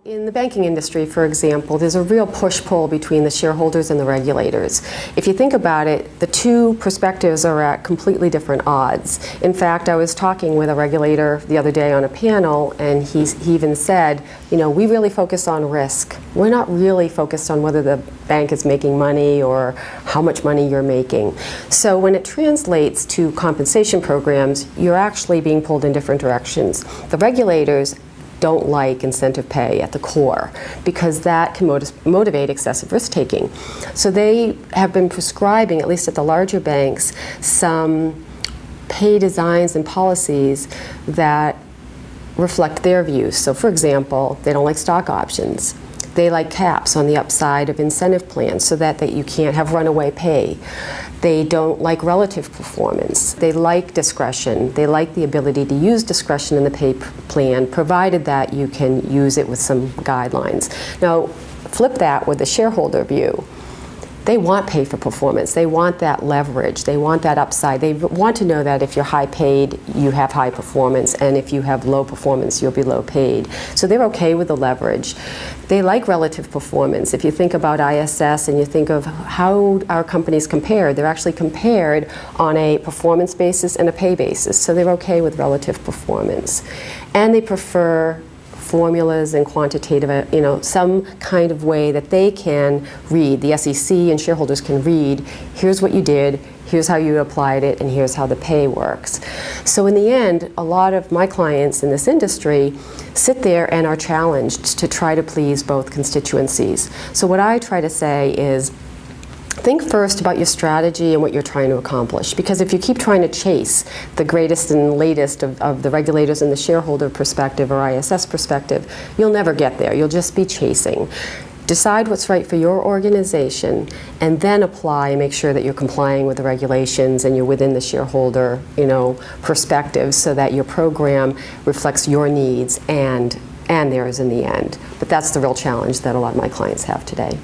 In the banking industry, for example, there's a real push-pull between the shareholders and the regulators. If you think about it, the two perspectives are at completely different odds. In fact, I was talking with a regulator the other day on a panel, and he even said, you know, we really focus on risk. We're not really focused on whether the bank is making money or how much money you're making. So when it translates to compensation programs, you're actually being pulled in different directions. The regulators don't like incentive pay at the core because that can motivate excessive risk-taking. So they have been prescribing, at least at the larger banks, some pay designs and policies that reflect their views. So for example, they don't like stock options. They like caps on the upside of incentive plans so that you can't have runaway pay. They don't like relative performance. They like discretion. They like the ability to use discretion in the pay plan, provided that you can use it with some guidelines. Now, flip that with the shareholder view. They want pay for performance. They want that leverage. They want that upside. They want to know that if you're high paid, you have high performance, and if you have low performance, you'll be low paid. So they're okay with the leverage. They like relative performance. If you think about ISS and you think of how our companies compare, they're actually compared on a performance basis and a pay basis. So they're okay with relative performance. And they prefer formulas and quantitative, you know, some kind of way that they can read, the SEC and shareholders can read, here's what you did, here's how you applied it, and here's how the pay works. So in the end, a lot of my clients in this industry sit there and are challenged to try to please both constituencies. So what I try to say is, think first about your strategy and what you're trying to accomplish. Because if you keep trying to chase the greatest and latest of the regulators in the shareholder perspective or ISS perspective, you'll never get there. You'll just be chasing. Decide what's right for your organization and then apply and make sure that you're complying with the regulations and you're within the shareholder, you know, perspective so that your program reflects your needs and theirs in the end. But that's the real challenge that a lot of my clients have today.